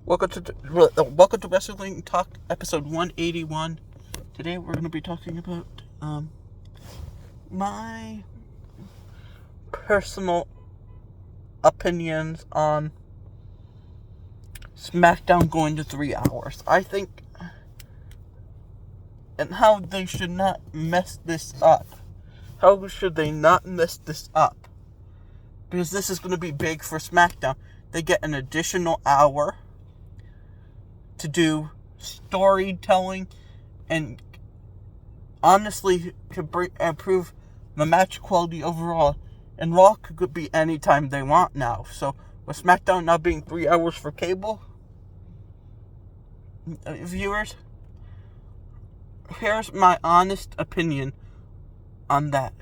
Welcome to Wrestling Talk, episode 181. Today we're going to be talking about my personal opinions on SmackDown going to 3 hours. I think, and how they should not mess this up. How should they not mess this up? Because this is going to be big for SmackDown. They get an additional hour to do storytelling and honestly to improve the match quality overall. And Raw could be anytime they want now. So with SmackDown now being 3 hours for cable viewers, here's my honest opinion on that.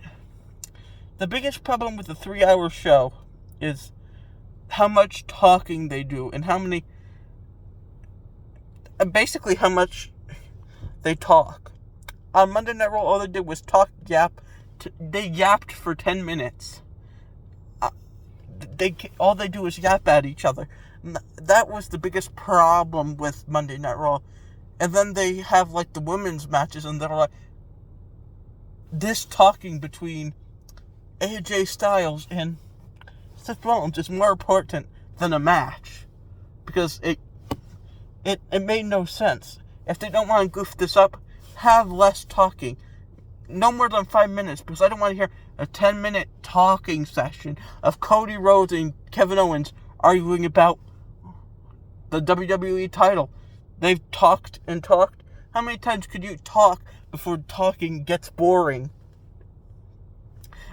The biggest problem with the 3 hour show is how much talking they do and how much they talk. On Monday Night Raw, all they did was talk, they yapped for 10 minutes. All they do is yap at each other. That was the biggest problem with Monday Night Raw. And then they have like the women's matches, and they're like, this talking between AJ Styles and Seth Rollins is more important than a match, because it made no sense. If they don't want to goof this up, have less talking. No more than 5 minutes, because I don't want to hear a 10-minute talking session of Cody Rhodes and Kevin Owens arguing about the WWE title. They've talked and talked. How many times could you talk before talking gets boring?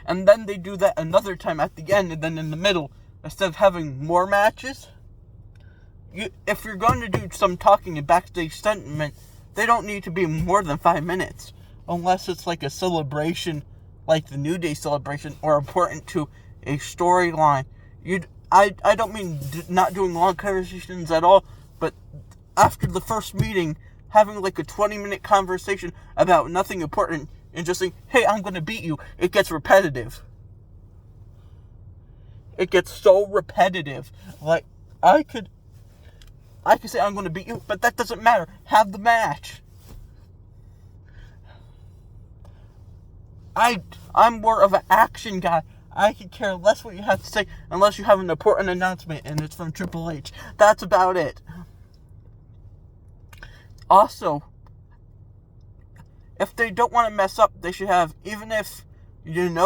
And then they do that another time at the end and then in the middle, instead of having more matches. If you're going to do some talking and backstage sentiment, they don't need to be more than 5 minutes. Unless it's like a celebration, like the New Day celebration, or important to a storyline. I don't mean not doing long conversations at all, but after the first meeting, having like a 20-minute conversation about nothing important and just saying, hey, I'm going to beat you, it gets repetitive. It gets so repetitive. Like, I could say I'm going to beat you, but that doesn't matter. Have the match. I'm more of an action guy. I could care less what you have to say unless you have an important announcement and it's from Triple H. That's about it. Also, if they don't want to mess up, they should have, even if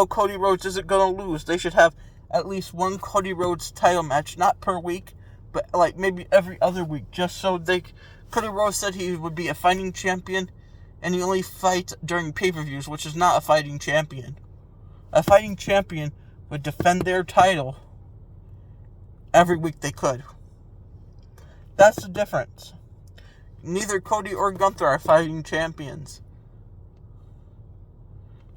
Cody Rhodes isn't going to lose, they should have at least one Cody Rhodes title match, not per week, but like maybe every other week, just so Cody Rhodes said he would be a fighting champion, and he only fights during pay-per-views, which is not a fighting champion. A fighting champion would defend their title every week they could. That's the difference. Neither Cody or Gunther are fighting champions.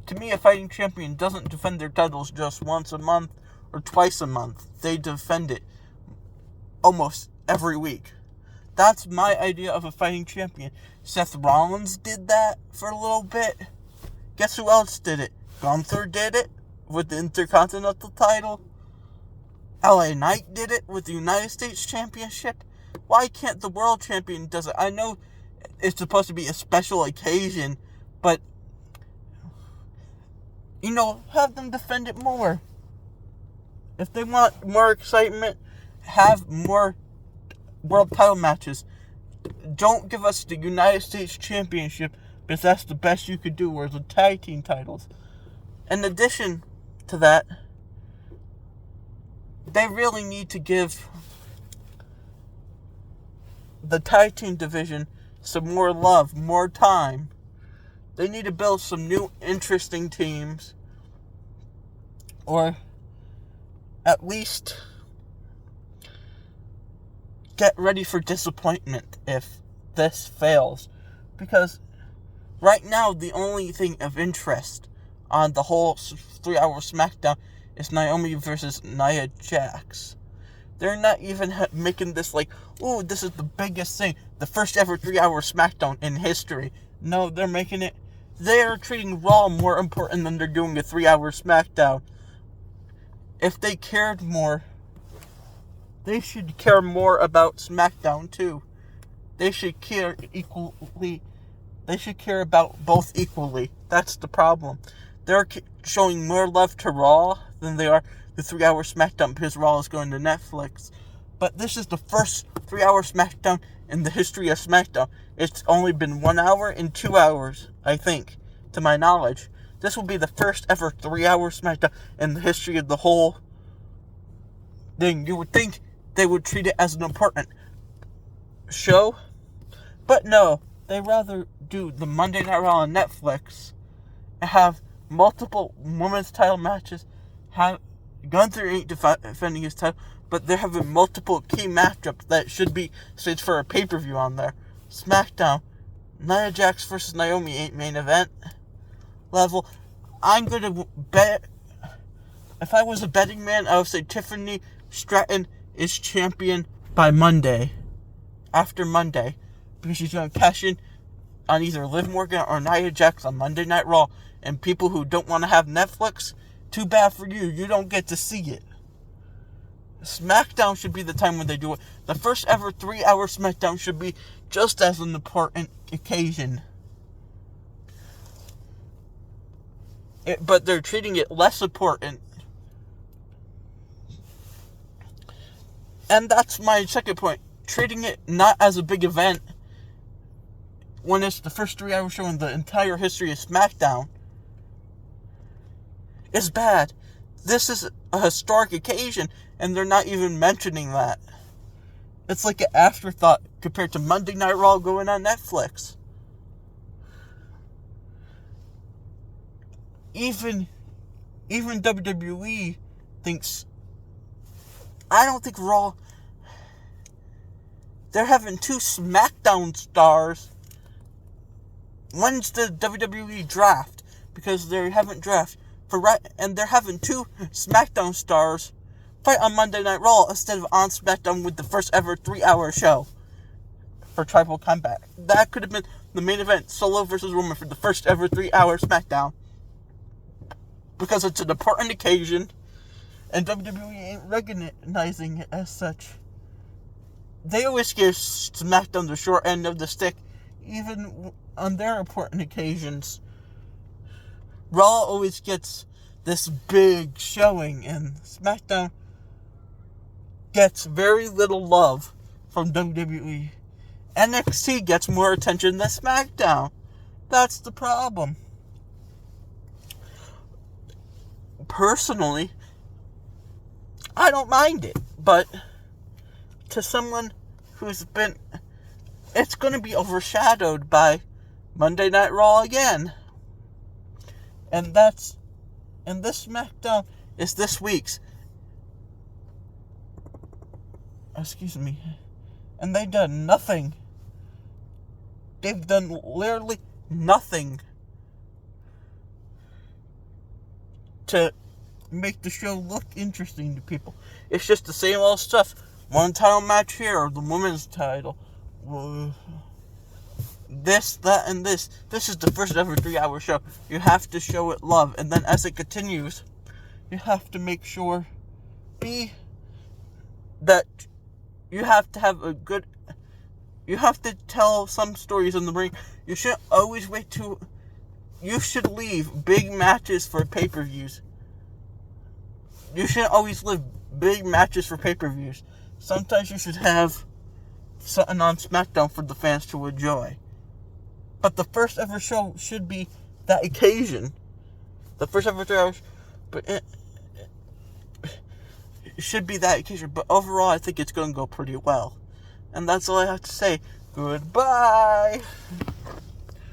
To me, a fighting champion doesn't defend their titles just once a month or twice a month. They defend it almost every week. That's my idea of a fighting champion. Seth Rollins did that for a little bit. Guess who else did it? Gunther did it with the Intercontinental title. LA Knight did it with the United States Championship. Why can't the World Champion do it? I know it's supposed to be a special occasion, but have them defend it more. If they want more excitement, have more world title matches. Don't give us the United States Championship, because that's the best you could do, or the tag team titles. In addition to that, they really need to give the tag team division some more love, more time. They need to build some new interesting teams, or at least get ready for disappointment if this fails. Because right now, the only thing of interest on the whole 3 hour SmackDown is Naomi versus Nia Jax. They're not even making this like, ooh, this is the biggest thing, the first ever 3 hour SmackDown in history. No, they're treating Raw more important than they're doing a 3 hour SmackDown. If they cared more, they should care more about SmackDown too. They should care equally. They should care about both equally. That's the problem. They're showing more love to Raw than they are the 3-hour SmackDown because Raw is going to Netflix. But this is the first 3-hour SmackDown in the history of SmackDown. It's only been 1 hour and 2 hours, I think, to my knowledge. This will be the first ever 3-hour SmackDown in the history of the whole thing. You would think they would treat it as an important show, but no. They rather do the Monday Night Raw on Netflix and have multiple women's title matches. Have Gunther ain't defending his title, but they're having multiple key matchups that should be staged for a pay-per-view on there. SmackDown, Nia Jax versus Naomi ain't main event level. I'm gonna bet, if I was a betting man, I would say Tiffany Stratton is champion by Monday. After Monday. Because she's going to cash in on either Liv Morgan or Nia Jax on Monday Night Raw. And people who don't want to have Netflix, too bad for you. You don't get to see it. SmackDown should be the time when they do it. The first ever 3-hour SmackDown should be just as an important occasion. But they're treating it less important. And that's my second point. Treating it not as a big event when it's the first 3-hour show in the entire history of SmackDown is bad. This is a historic occasion, and they're not even mentioning that. It's like an afterthought compared to Monday Night Raw going on Netflix. Even WWE thinks... I don't think Raw... They're having 2 SmackDown stars. When's the WWE draft? Because they haven't drafted. And they're having 2 SmackDown stars fight on Monday Night Raw instead of on SmackDown with the first ever 3-hour show for Tribal Combat. That could have been the main event, Solo versus Roman, for the first ever 3-hour SmackDown. Because it's an important occasion, and WWE ain't recognizing it as such. They always give SmackDown the short end of the stick, even on their important occasions. Raw always gets this big showing, and SmackDown gets very little love from WWE. NXT gets more attention than SmackDown. That's the problem. Personally, I don't mind it, but to someone who's been... It's going to be overshadowed by Monday Night Raw again. And this SmackDown is this week's. Excuse me. And they've done nothing. They've done literally nothing to make the show look interesting to people. It's just the same old stuff. One title match here, or the women's title. This, that, and this. This is the first ever 3-hour show. You have to show it love. And then as it continues, you have to make sure that you have to have a good... You have to tell some stories in the ring. You shouldn't always wait to... You should leave big matches for pay-per-views. You shouldn't always leave big matches for pay-per-views. Sometimes you should have something on SmackDown for the fans to enjoy. But the first ever show should be that occasion. The first ever 3 hours. But it should be that occasion. But overall, I think it's going to go pretty well. And that's all I have to say. Goodbye!